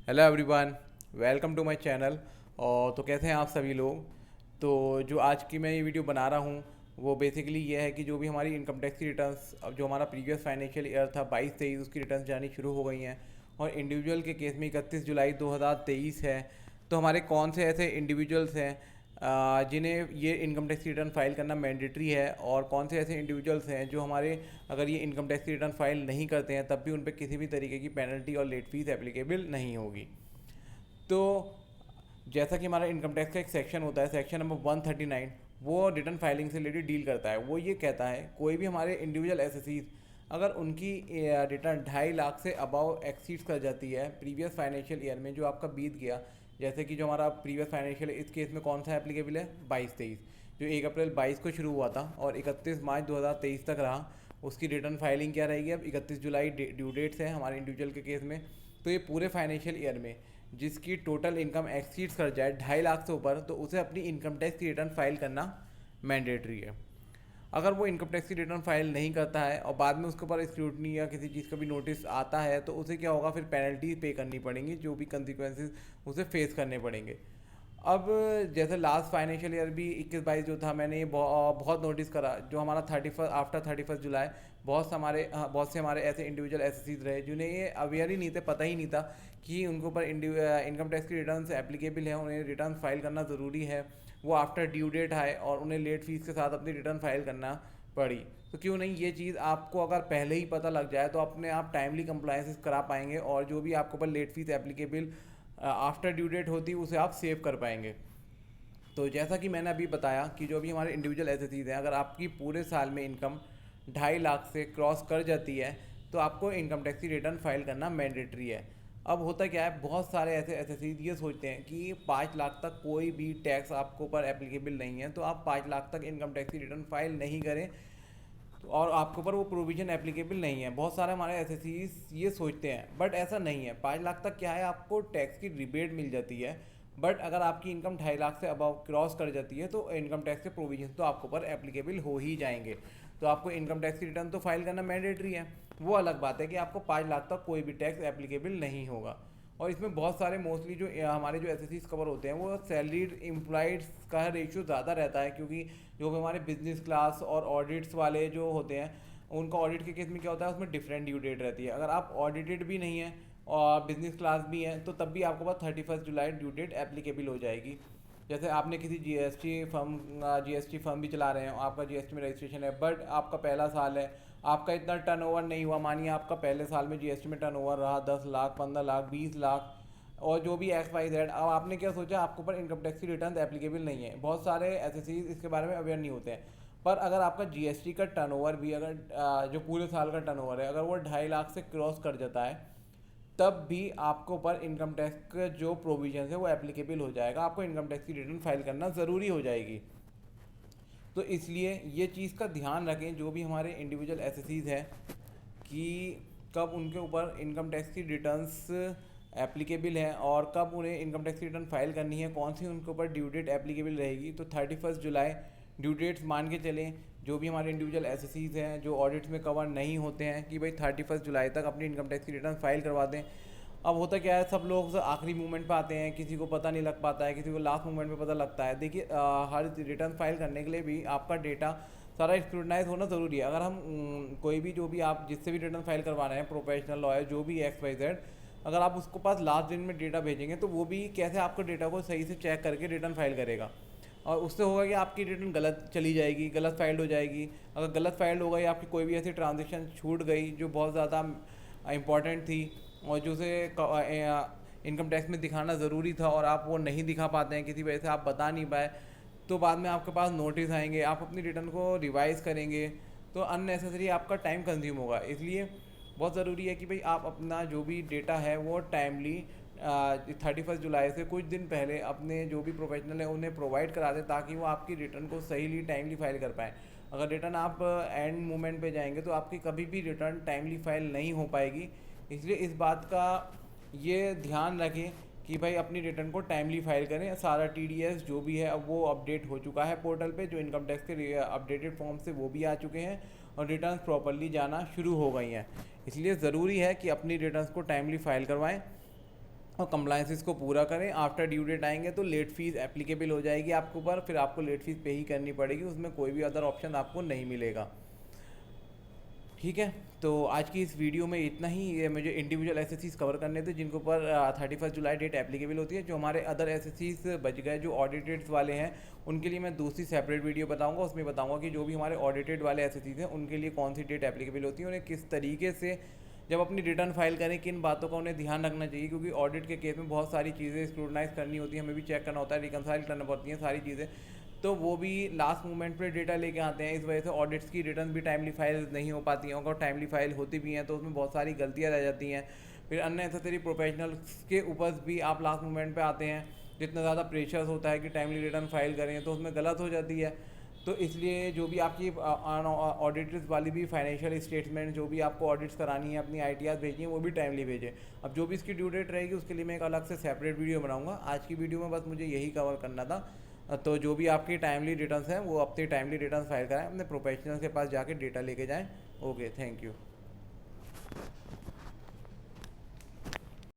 Hello everyone, welcome to my channel. और तो कैसे हैं आप सभी लोग। तो जो आज की मैं ये वीडियो बना रहा हूँ वो बेसिकली ये है कि जो भी हमारी इनकम टैक्स की रिटर्न्स, अब जो हमारा प्रीवियस फाइनेंशियल ईयर था 22-23, उसकी रिटर्न्स जानी शुरू हो गई हैं। और इंडिविजुअल के केस में 31 जुलाई 2023 है। तो हमारे कौन से ऐसे इंडिविजुअल्स हैं जिन्हें ये इनकम टैक्स की रिटर्न फाइल करना मैंडेटरी है, और कौन से ऐसे इंडिविजुअल्स हैं जो हमारे अगर ये इनकम टैक्स की रिटर्न फाइल नहीं करते हैं तब भी उन पर किसी भी तरीके की पेनल्टी और लेट फीस एप्लीकेबल नहीं होगी। तो जैसा कि हमारा इनकम टैक्स का एक सेक्शन होता है, सेक्शन नंबर 139, वो रिटर्न फाइलिंग से रिलेटेड डील करता है। वो ये कहता है कोई भी हमारे इंडिविजुअल एसएससीज अगर उनकी रिटर्न 2.5 लाख से अबव एक्सीड कर जाती है प्रीवियस फाइनेंशियल ईयर में जो आपका बीत गया, जैसे कि जो हमारा प्रीवियस फाइनेंशियल, इस केस में कौन सा एप्लीकेबल है, 22-23, जो 1 अप्रैल 22 को शुरू हुआ था और 31 मार्च 2023 तक रहा, उसकी रिटर्न फाइलिंग क्या रहेगी। अब 31 जुलाई ड्यू डेट्स है हमारे इंडिविजुअल के केस में। तो ये पूरे फाइनेंशियल ईयर में जिसकी टोटल इनकम एक्सीड्स कर जाए 2.5 लाख से ऊपर, तो उसे अपनी इनकम टैक्स की रिटर्न फाइल करना मैंडेटरी है। अगर वो इनकम टैक्स की रिटर्न फाइल नहीं करता है और बाद में उसके ऊपर स्क्रूटनी या किसी चीज़ का भी नोटिस आता है तो उसे क्या होगा, फिर पेनल्टी पे करनी पड़ेंगी, जो भी कंसिक्वेंसेस उसे फेस करने पड़ेंगे। अब जैसे लास्ट फाइनेंशियल ईयर भी 21-22 जो था, मैंने ये बहुत नोटिस करा, जो हमारा 31 आफ्टर 31 जुलाई बहुत से हमारे ऐसे इंडिविजुअल एसएससीज रहे जिन्हें ये अवेयर ही नहीं थे, पता ही नहीं था कि उनके ऊपर इनकम टैक्स की रिटर्न एप्लीकेबल है, उन्हें रिटर्न फाइल करना ज़रूरी है। वो आफ्टर ड्यू डेट आए और उन्हें लेट फीस के साथ अपनी रिटर्न फाइल करना पड़ी। तो क्यों नहीं, ये चीज़ आपको अगर पहले ही पता लग जाए तो अपने आप टाइमली कंप्लायंसेस करा पाएंगे, और जो भी आपके ऊपर late fees applicable after due date होती है उसे आप सेव कर पाएंगे। तो जैसा कि मैंने अभी बताया कि जो भी हमारे इंडिविजुअल एसएससीज हैं, अगर आपकी पूरे साल में इनकम 2.5 लाख से क्रॉस कर जाती है तो आपको इनकम टैक्स की रिटर्न फाइल करना मैंडेटरी है। अब होता क्या है, बहुत सारे ऐसे एसएससीज ये सोचते हैं कि 5 लाख तक कोई भी टैक्स आपको ऊपर एप्लीकेबल नहीं है, तो आप 5 लाख तक इनकम टैक्स की रिटर्न फाइल नहीं करें और आपके ऊपर वो प्रोविज़न एप्लीकेबल नहीं है। बहुत सारे हमारे एसएससीज ये सोचते हैं, बट ऐसा नहीं है। 5 लाख तक क्या है, आपको टैक्स की रिबेट मिल जाती है, बट अगर आपकी इनकम 2.5 लाख से अबव क्रॉस कर जाती है तो इनकम टैक्स के प्रोविजन तो आपके ऊपर एप्लीकेबल हो ही जाएंगे। तो आपको इनकम टैक्स की रिटर्न तो फाइल करना मैंडेटरी है। वो अलग बात है कि आपको 5 लाख तक कोई भी टैक्स एप्लीकेबल नहीं होगा। और इसमें बहुत सारे मोस्टली जो हमारे जो एसएससीज कवर होते हैं वो सैलरीड एम्प्लॉयड्स का रेशियो ज़्यादा रहता है, क्योंकि जो भी हमारे बिजनेस क्लास और ऑडिट्स वाले जो होते हैं उनका ऑडिट के केस में क्या होता है, उसमें डिफरेंट ड्यू डेट रहती है। अगर आप ऑडिटेड भी नहीं है और बिजनेस क्लास भी है तो तब भी आपके पास 31 जुलाई ड्यू डेट एप्लीकेबल हो जाएगी। जैसे आपने किसी जीएसटी फर्म भी चला रहे हैं, आपका जीएसटी में रजिस्ट्रेशन है, बट आपका पहला साल है, आपका इतना टर्नओवर नहीं हुआ, मानिए आपका पहले साल में जीएसटी में टर्नओवर रहा 10 लाख, 15 लाख, 20 लाख और जो भी XYZ। अब आपने क्या सोचा, आपके ऊपर इनकम टैक्स की रिटर्न एप्लीकेबल नहीं है। बहुत सारे एसएससीज इसके बारे में अवेयर नहीं होते हैं। पर अगर आपका जीएसटी का टर्नओवर भी, अगर जो पूरे साल का टर्नओवर है, अगर वो 2.5 लाख से क्रॉस कर जाता है, तब भी आपको ऊपर इनकम टैक्स का जो प्रोविजन है वो एप्लीकेबल हो जाएगा, आपको इनकम टैक्स की रिटर्न फाइल करना ज़रूरी हो जाएगी। तो इसलिए ये चीज़ का ध्यान रखें जो भी हमारे इंडिविजुअल एसएससीज हैं कि कब उनके ऊपर इनकम टैक्स की रिटर्न्स एप्लीकेबल है और कब उन्हें इनकम टैक्स की रिटर्न फाइल करनी है, कौन सी उनके ऊपर ड्यू डेट एप्लीकेबल रहेगी। तो 31 जुलाई ड्यू डेट्स मान के चलें। जो भी हमारे इंडिविजुअल एसएससीज हैं जो ऑडिट्स में कवर नहीं होते हैं कि भाई 31 जुलाई तक अपनी इनकम टैक्स की रिटर्न फाइल करवा दें। अब होता क्या है, सब लोग आखिरी मोमेंट पे आते हैं, किसी को पता नहीं लग पाता है, किसी को लास्ट मोमेंट पे पता लगता है। देखिए हर रिटर्न फाइल करने के लिए भी आपका डेटा सारा स्क्रूटनाइज होना ज़रूरी है। अगर हम कोई भी जो भी आप जिससे भी रिटर्न फाइल करवा रहे हैं, प्रोफेशनल लॉयर जो भी XYZ, अगर आप उसको पास लास्ट दिन में डेटा भेजेंगे तो वो भी कैसे आपको डेटा को सही से चेक करके रिटर्न फाइल करेगा। और उससे होगा कि आपकी रिटर्न गलत चली जाएगी, गलत फाइल्ड हो जाएगी। अगर गलत फाइल्ड हो गई, आपकी कोई भी ऐसी ट्रांजेक्शन छूट गई जो बहुत ज़्यादा इंपॉर्टेंट थी और जो उसे इनकम टैक्स में दिखाना ज़रूरी था और आप वो नहीं दिखा पाते हैं, किसी वजह से आप बता नहीं पाए, तो बाद में आपके पास नोटिस आएंगे, आप अपनी रिटर्न को रिवाइज़ करेंगे तो अननेसेसरी आपका टाइम कंज्यूम होगा। इसलिए बहुत ज़रूरी है कि भाई आप अपना जो भी डेटा है वो टाइमली 31 जुलाई से कुछ दिन पहले अपने जो भी प्रोफेशनल है उन्हें प्रोवाइड करा दें, ताकि वो आपकी रिटर्न को सहीली टाइमली फाइल कर पाएँ। अगर रिटर्न आप एंड मोमेंट पे जाएंगे तो आपकी कभी भी रिटर्न टाइमली फाइल नहीं हो पाएगी। इसलिए इस बात का ये ध्यान रखें कि भाई अपनी रिटर्न को टाइमली फाइल करें। सारा TDS जो भी है अब वो अपडेट हो चुका है पोर्टल पे, जो इनकम टैक्स के अपडेटेड फॉर्म से वो भी आ चुके हैं और रिटर्न्स प्रॉपर्ली जाना शुरू हो गई हैं। इसलिए ज़रूरी है कि अपनी रिटर्न्स को टाइमली फाइल करवाएं। और कंप्लाइंसेस को पूरा करें। आफ्टर ड्यू डेट आएंगे तो लेट फीस एप्लीकेबल हो जाएगी आपके ऊपर, फिर आपको लेट फीस पे ही करनी पड़ेगी, उसमें कोई भी अदर ऑप्शन आपको नहीं मिलेगा। ठीक है, तो आज की इस वीडियो में इतना ही। ये मुझे इंडिविजुअल एसएससीज कवर करने थे जिनको पर 31 जुलाई डेट एप्लीकेबल होती है। जो हमारे अदर एसएससीज बच गए जो ऑडिटेड वाले हैं उनके लिए मैं दूसरी सेपरेट वीडियो बताऊंगा। उसमें बताऊंगा कि जो भी हमारे ऑडिटेड वाले एसएससीज हैं उनके लिए कौन सी डेट एप्लीकेबल होती है, उन्हें किस तरीके से जब अपनी रिटर्न फाइल करें किन बातों का उन्हें ध्यान रखना चाहिए, क्योंकि ऑडिट के केस में बहुत सारी चीज़ें स्क्रूटनाइज करनी होती है, हमें भी चेक करना होता है, रिकनसाइल करना पड़ती हैं सारी चीज़ें, तो वो भी लास्ट मोमेंट पे डेटा लेके आते हैं। इस वजह से ऑडिट्स की रिटर्न भी टाइमली फाइल नहीं हो पाती हैं, और टाइमली फाइल होती भी हैं तो उसमें बहुत सारी गलतियाँ रह जाती हैं। फिर अननेसेसरी प्रोफेशनल्स के ऊपर भी आप लास्ट मोमेंट पे आते हैं, जितना ज़्यादा प्रेशर्स होता है कि टाइमली रिटर्न फाइल करें तो उसमें गलत हो जाती है। तो इसलिए जो भी आपकी ऑडिटर्स वाली भी फाइनेंशियल स्टेटमेंट जो भी आपको ऑडिट्स करानी है, अपनी आईटीआर भेजनी है, वो भी टाइमली भेजें। अब जो भी इसकी ड्यू डेट रहेगी उसके लिए मैं एक अलग से सेपरेट वीडियो बनाऊंगा। आज की वीडियो में बस मुझे यही कवर करना था। तो जो भी आपकी टाइमली रिटर्न्स हैं वो अपने टाइमली रिटर्न फाइल कराएं, अपने प्रोफेशनल के पास जाके डेटा लेके जाएं। Okay, thank you.